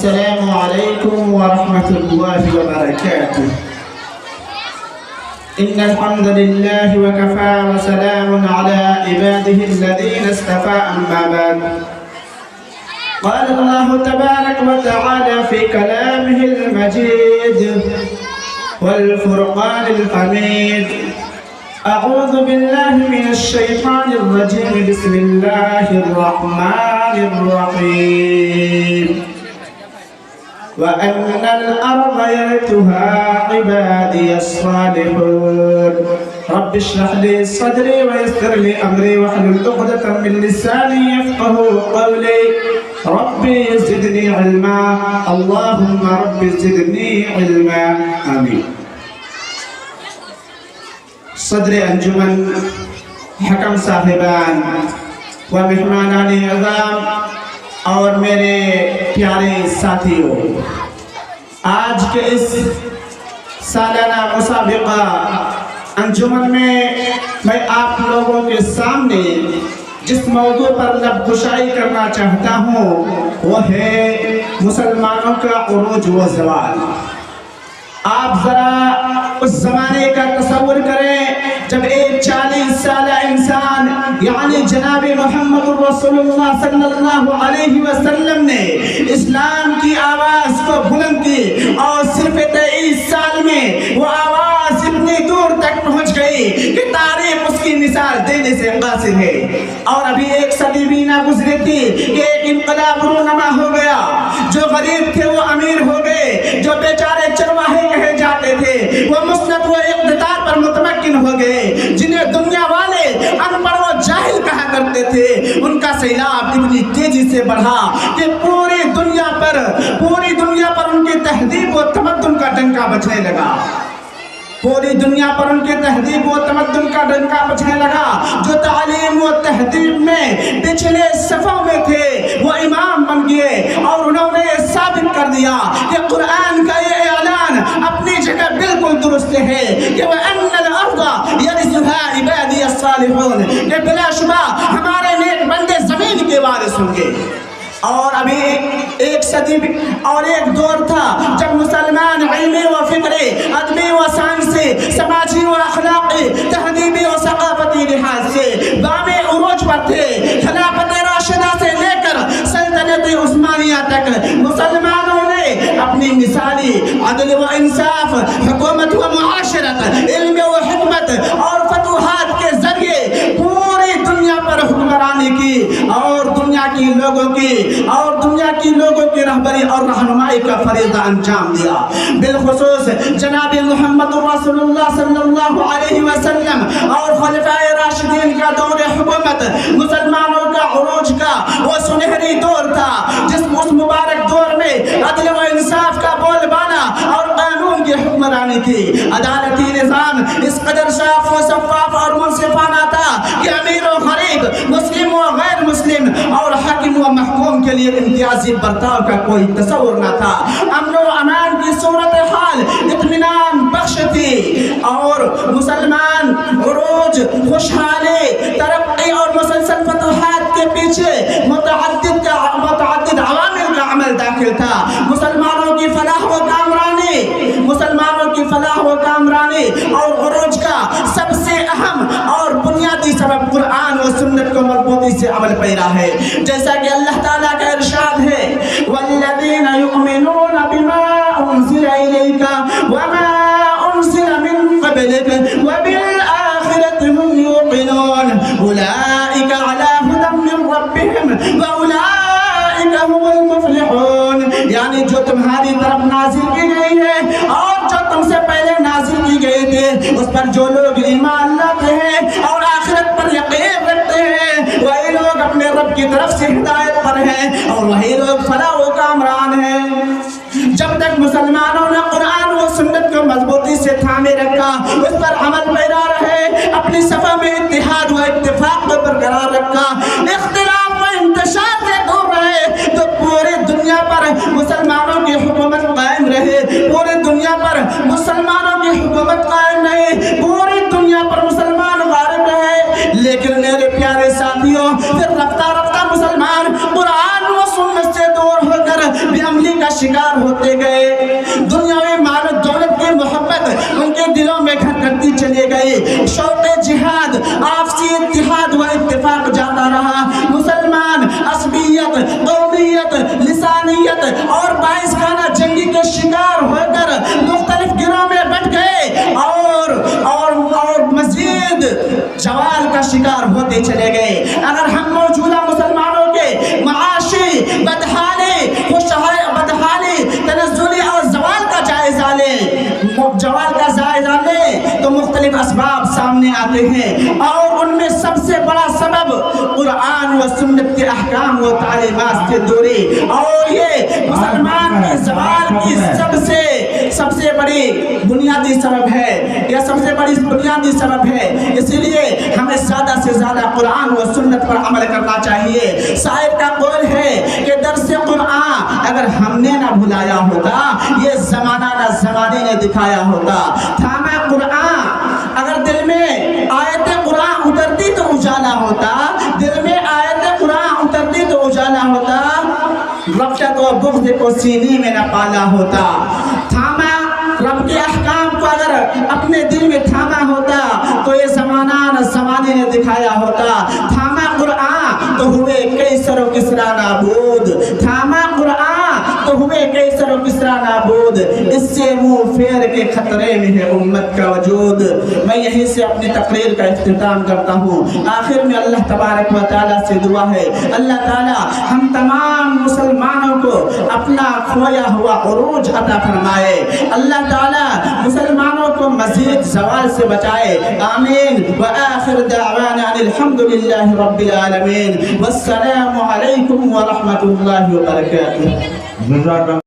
السلام عليكم ورحمة الله وبركاته. إن الحمد لله وكفى وسلام على عباده الذين اصطفى أما بعد. قال الله تبارك وتعالى في كلامه المجيد والفرقان الحميد: أعوذ بالله من الشيطان الرجيم. بسم الله الرحمن الرحيم. وأن الأرض يرثها عبادي الصالحون. رب اشرح لي صدري ويسر لي أمري واحلل عقدة من لساني يفقهوا قولي. ربي زدني علما. اللهم رب زدني علما. آمين. صدر انجمن، حکم صاحبان و مہمانان اعظام اور میرے پیارے ساتھیوں، آج کے اس سالانہ مسابقہ انجمن میں آپ لوگوں کے سامنے جس موضوع پر لب گشائی کرنا چاہتا ہوں وہ ہے مسلمانوں کا عروج و زوال۔ آپ ذرا اس زمانے کا تصور کریں جب ایک 40 سالہ انسان یعنی جناب محمد رسول اللہ صلی اللہ علیہ وسلم نے اسلام کی آواز کو بلند کی اور صرف 23 سال میں وہ آواز اتنی دور تک پہنچ گئی کہ تاریخ اس کی مثال دینے سے قاصر ہے۔ اور ابھی ایک صدی بھی نہ گزری تھی کہ ایک انقلاب رونما ہو گیا، جو غریب تھے وہ امیر ہو گئے، جو بیچارے چرواہے کہے جاتے تھے وہ مسلط و اقتدار پر متمکن ہو گئے، جنہیں دنیا والے ان پڑھ و جاہل کہا کرتے تھے ان کا سیلاب اتنی تیزی سے بڑھا کہ پوری دنیا پر ان کی تہذیب و تمدن کا ڈنکا بجنے لگا۔ پوری دنیا پر ان کی تہذیب و تمدن کا ڈنکا بجنے لگا۔ جو تعلیم و تہذیب میں پچھلے صفوں میں تھے وہ امام بن گئے اور انہوں نے ثابت کر دیا کہ قرآن کا یہ اعلان اپنی جگہ بالکل درست ہے کہ وَأَنَّ الْأَرْضَ يَرِثُهَا عِبَادِيَ الصَّالِحُونَ، کہ بلا شبہ ہمارے نیک بندے زمین کے وارث ہوں گے۔ اور ابھی ایک صدی اور ایک دور تھا جب مسلمان علمی و فکری، ادبی و سائنسی، سماجی و اخلاقی، تہذیبی و ثقافتی لحاظ سے بام عروج پر تھے۔ خلافت راشدہ سے لے کر سلطنت عثمانیہ تک مسلمانوں نے اپنی مثالی عدل و انصاف، حکومت و معاشرت، علم و حکمت اور فتوحات کے ذریعے پوری دنیا پر حکمرانی کی اور دنیا کی لوگوں کی رہبری اور رہنمائی کا فریضہ انجام دیا۔ بالخصوص جناب محمد رسول اللہ صلی اللہ علیہ وسلم اور خلفائے راشدین کا دور حکومت مسلمانوں کا عروج کا وہ سنہری دور تھا جس اس مبارک دور میں عدل و انصاف کا بول بالا اور قانون کی حکمرانی تھی۔ عدالتی نظام اس قدر صاف و شفاف اور منصفانہ تھا کہ امیر و غریب، مسلم و غیر مسلم اور حاکم و محکوم کے لیے امتیازی برتاؤ کا کوئی تصور نہ تھا۔ امن و امان کی صورتحال اطمینان بخش تھی اور مسلمان عروج، خوشحالی، ترقی اور مسلسل فتوحات کے پیچھے متعدد عوامل کا عمل داخل تھا۔ مسلمانوں کی فلاح و کامرانی اور عروج کا سب سے اہم اور بنیادی سبب قرآن و سنت کو مضبوطی سے عمل پیرا ہے، جیسا کہ اللہ تعالیٰ کا ارشاد ہے وَالَّذِينَ يُؤْمِنُونَ بِمَا أُنزِلَ إِلَيْكَ وَمَا أُنزِلَ مِن قَبْلِكَ وَبِالْآخِرَةِ هُمْ يُوقِنُونَ أُولَئِكَ عَلَى هُدًى مِّن رَّبِّهِمْ وَأُولَئِكَ هُمُ الْمُفْلِحُونَ، یعنی جو تمہاری طرف نازل کی گئی ہے اور جو تم سے پہلے نازل کی گئی تھی اس پر جو لوگ ایمان لاتے ہیں اور آخرت پر یقین رکھتے ہیں وہی لوگ اپنے رب کی طرف سے ہدایت پر ہیں اور وہی لوگ فلاح و کامران ہیں۔ جب تک مسلمانوں نے قرآن و سنت کو مضبوطی سے تھامے رکھا، اس پر عمل پیرا رہے، اپنی صفوں میں اتحاد و اتفاق کو برقرار رکھا، اختلاف و انتشار سے دور رہے، تو پوری دنیا پر مسلمانوں کی حکومت قائم رہے، پوری دنیا پر مسلمانوں کی حکومت قائم رہے، پوری دنیا پر مسلمان غالب رہے۔ لیکن میرے پیارے ساتھیوں، پھر رفتہ رفتہ مسلمان قرآن و سنت سے دور ہو کر بے عملی کا گئی، شوق جہاد، آپسی اتحاد و اتفاق جاتا رہا، مسلمان عصبیت، قومیت، لسانیت اور باعث خانہ جنگی کے شکار ہو کر مختلف گروہوں میں بٹ گئے اور مزید زوال کا شکار ہوتے چلے گئے۔ اگر ہم موجودہ مسلمانوں کے معاشی بدحالی، تنزلی اور زوال کا جائزہ لیں تو مختلف اسباب سامنے آتے ہیں، اور ان میں سب سے بڑا سبب قرآن و سنت کے احکام و تعلیمات سے دوری، اور یہ مسلمان کے زوال کی سب سے بڑی بنیادی سبب ہے، یا سب سے بڑی بنیادی سبب ہے۔ اسی لیے ہمیں زیادہ سے زیادہ قرآن و سنت پر عمل کرنا چاہیے۔ شاعر کا قول ہے کہ درس قرآن اگر ہم نے نہ بھلایا ہوتا، یہ زمانہ نہ زمانے نے دکھایا ہوتا۔ تھاما قرآن، اگر دل میں آیت قرآن اترتی تو اجالا ہوتا، دل میں آیت قرآن اترتی تو اجالا ہوتا، رفقت و بغض کو سینے میں نہ پالا ہوتا۔ تھاما رب کے احکام کو اگر اپنے دل میں تھاما ہوتا تو یہ زمانہ نہ زمانے نے دکھایا ہوتا۔ تھاما قرآن تو ہوئے کیسر و کسرا نابود، تھاما قرآن تو ہوئے کیسر و کسرا نابود، اس سے منہ پھیر کے خطرے میں ہے امت کا وجود۔ میں یہیں سے اپنی تقریر کا اختتام کرتا ہوں۔ آخر میں اللہ تبارک و تعالیٰ سے دعا ہے، اللہ تعالیٰ ہم تمام مسلمانوں کو اپنا کھویا ہوا عروج عطا فرمائے، اللہ تعالیٰ مسلمانوں کو مزید زوال سے بچائے، آمین۔ وآخر دعوانا الحمدللہ رب العالمین، والسلام علیکم ورحمۃ اللہ وبرکاتہ۔